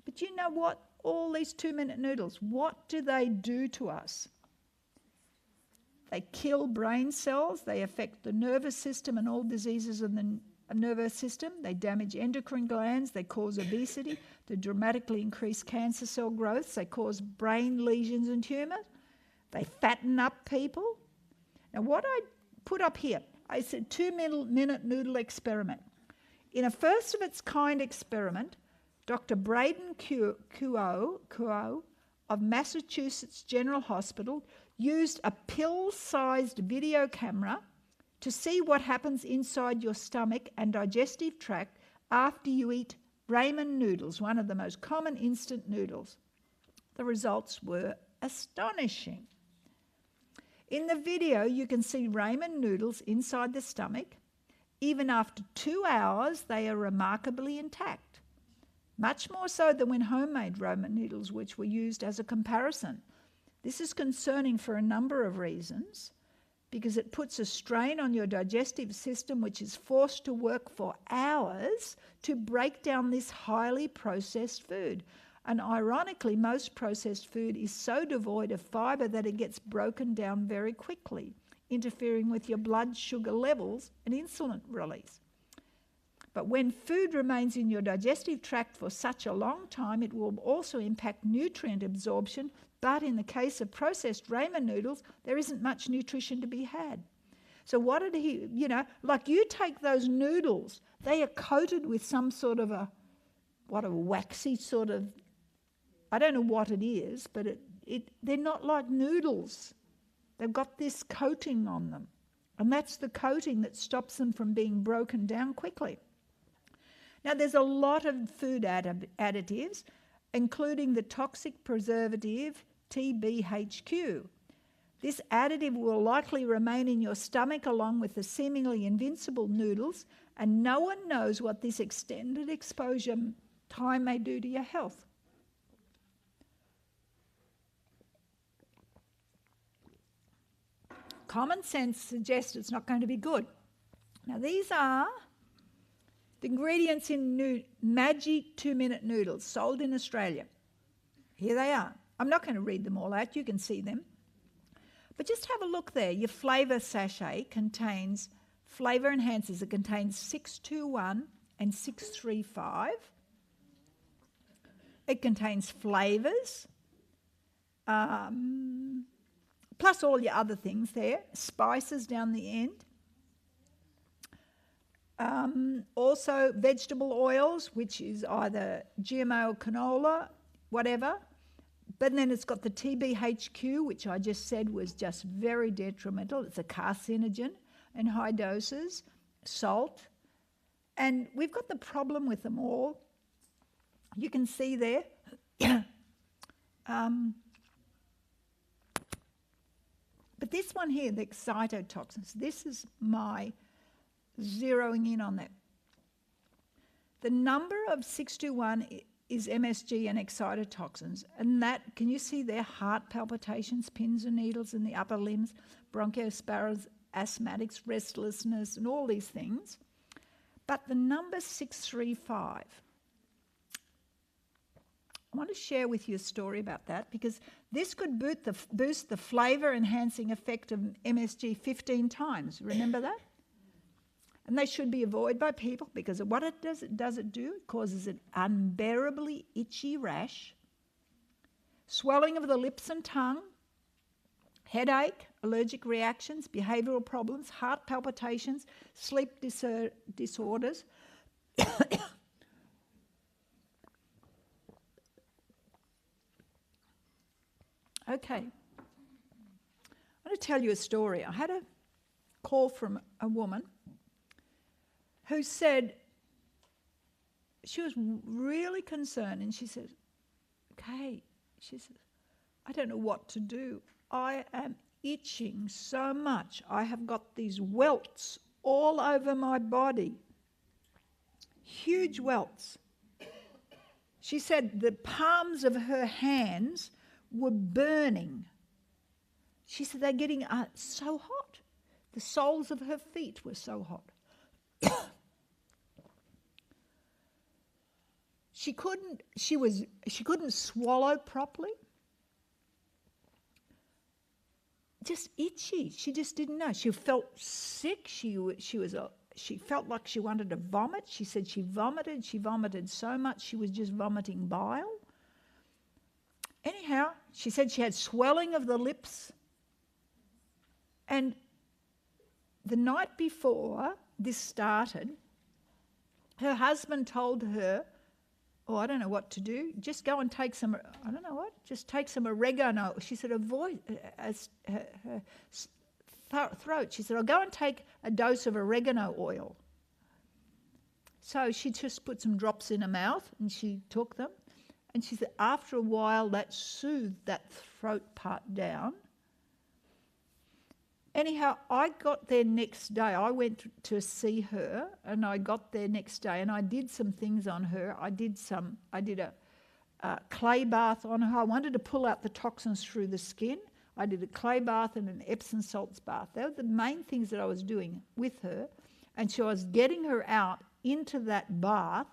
But you know what? All these 2-minute noodles, what do they do to us? They kill brain cells, they affect the nervous system and all diseases of the nervous system, they damage endocrine glands, they cause obesity, they dramatically increase cancer cell growth, they cause brain lesions and tumours, they fatten up people. Now what I put up here, I said 2-minute noodle experiment. In a first of its kind experiment, Dr. Braden Kuo of Massachusetts General Hospital used a pill-sized video camera to see what happens inside your stomach and digestive tract after you eat ramen noodles, one of the most common instant noodles. The results were astonishing. In the video, you can see ramen noodles inside the stomach. Even after 2 hours, they are remarkably intact. Much more so than when homemade ramen noodles, which were used as a comparison. This is concerning for a number of reasons, because it puts a strain on your digestive system, which is forced to work for hours to break down this highly processed food. And ironically, most processed food is so devoid of fibre that it gets broken down very quickly, interfering with your blood sugar levels and insulin release. But when food remains in your digestive tract for such a long time, it will also impact nutrient absorption. But in the case of processed ramen noodles, there isn't much nutrition to be had. So what did he, like you take those noodles, they are coated with some sort of a waxy sort of, I don't know what it is, but they're not like noodles. They've got this coating on them. And that's the coating that stops them from being broken down quickly. Now, there's a lot of food additives, including the toxic preservative TBHQ. This additive will likely remain in your stomach along with the seemingly invincible noodles, and no one knows what this extended exposure time may do to your health. Common sense suggests it's not going to be good. Now, these are the ingredients in Magic 2-minute noodles sold in Australia. Here they are. I'm not going to read them all out. You can see them. But just have a look there. Your flavour sachet contains flavour enhancers. It contains 621 and 635. It contains flavours, plus all your other things there, spices down the end. Also vegetable oils, which is either GMO or canola, whatever. But then it's got the TBHQ, which I just said was just very detrimental. It's a carcinogen in high doses, salt. And we've got the problem with them all. You can see there. But this one here, the excitotoxins, this is my zeroing in on that. The number of 621 is MSG and excitotoxins, and that, can you see there, heart palpitations, pins and needles in the upper limbs, bronchospasms, asthmatics, restlessness, and all these things. But the number 635, I want to share with you a story about that, because this could boost the flavour enhancing effect of MSG 15 times. Remember that? And they should be avoided by people, because what it does it do? It causes an unbearably itchy rash, swelling of the lips and tongue, headache, allergic reactions, behavioural problems, heart palpitations, sleep disorders. Okay. I'm going to tell you a story. I had a call from a woman who said she was really concerned, and she said, Kaye, she said, I don't know what to do. I am itching so much. I have got these welts all over my body, huge welts. She said the palms of her hands were burning. She said they're getting so hot. The soles of her feet were so hot. She couldn't swallow properly. Just itchy. She just didn't know. She felt sick. She felt like she wanted to vomit. She said she vomited so much she was just vomiting bile. Anyhow, she said she had swelling of the lips. And the night before this started, her husband told her, I don't know what to do. Just go and take some, just take some oregano. She said, avoid her throat. She said, I'll go and take a dose of oregano oil. So she just put some drops in her mouth and she took them. And she said, after a while, that soothed that throat part down. Anyhow, I got there next day. I went to see her, and I got there next day, and I did some things on her. I did a clay bath on her. I wanted to pull out the toxins through the skin. I did a clay bath and an Epsom salts bath. They were the main things that I was doing with her. And so I was getting her out into that bath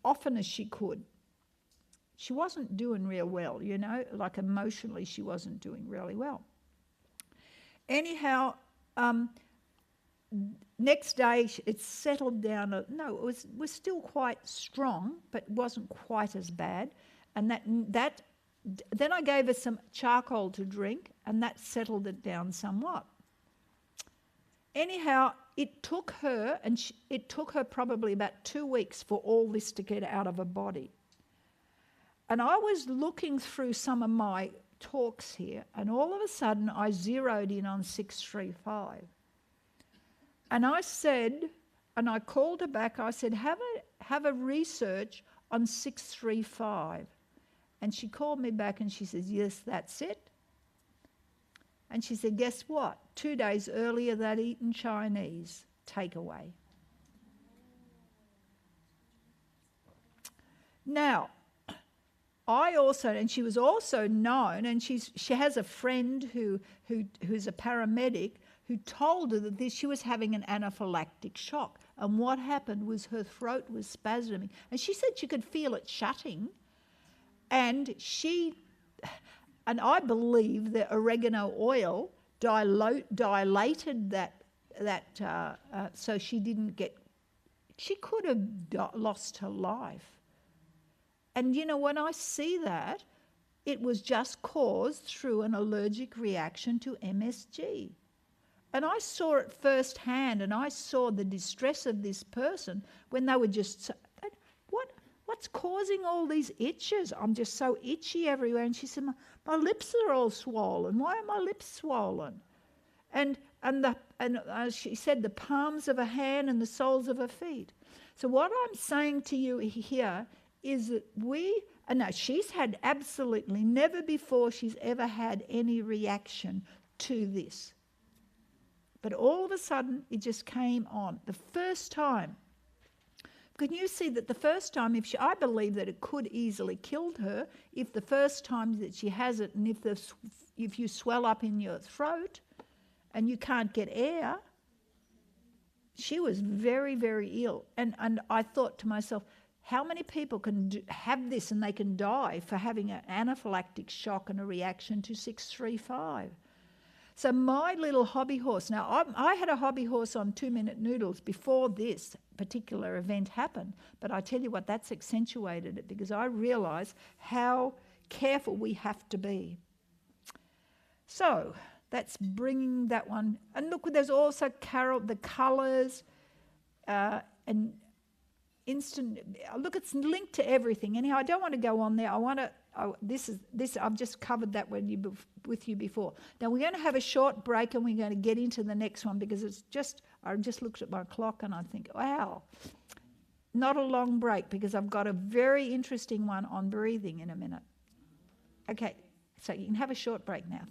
often as she could. She wasn't doing real well, like emotionally she wasn't doing really well. Anyhow, next day it settled down. It was still quite strong, but wasn't quite as bad. And then I gave her some charcoal to drink, and that settled it down somewhat. Anyhow, it took her probably about 2 weeks for all this to get out of her body. And I was looking through some of my talks here, and all of a sudden I zeroed in on 635. And I said, and I called her back, I said, have a research on 635. And she called me back and she says, yes, that's it. And she said, guess what? 2 days earlier, they'd eaten Chinese takeaway. Now, and she was also known, and she has a friend who's a paramedic who told her that she was having an anaphylactic shock. And what happened was her throat was spasming. And she said she could feel it shutting. And I believe that oregano oil dilated that so she could have lost her life. And when I see that, it was just caused through an allergic reaction to MSG. And I saw it firsthand, and I saw the distress of this person when they were just, what's causing all these itches? I'm just so itchy everywhere. And she said, my lips are all swollen. Why are my lips swollen? And she said the palms of her hand and the soles of her feet. So what I'm saying to you here is that she's had absolutely never before she's ever had any reaction to this. But all of a sudden, it just came on. The first time. Can you see that the first time, I believe that it could easily killed her if the first time that she has it, and if you swell up in your throat and you can't get air. She was very, very ill. And I thought to myself, how many people can have this and they can die for having an anaphylactic shock and a reaction to 635? So my little hobby horse, now I had a hobby horse on 2-minute noodles before this particular event happened, but I tell you what, that's accentuated it because I realise how careful we have to be. So that's bringing that one. And look, there's also the colours and instant. Look, it's linked to everything. Anyhow, I don't want to go on there. I've just covered that with you before. Now we're going to have a short break and we're going to get into the next one because I just looked at my clock and I think, wow, not a long break because I've got a very interesting one on breathing in a minute. Okay, so you can have a short break now.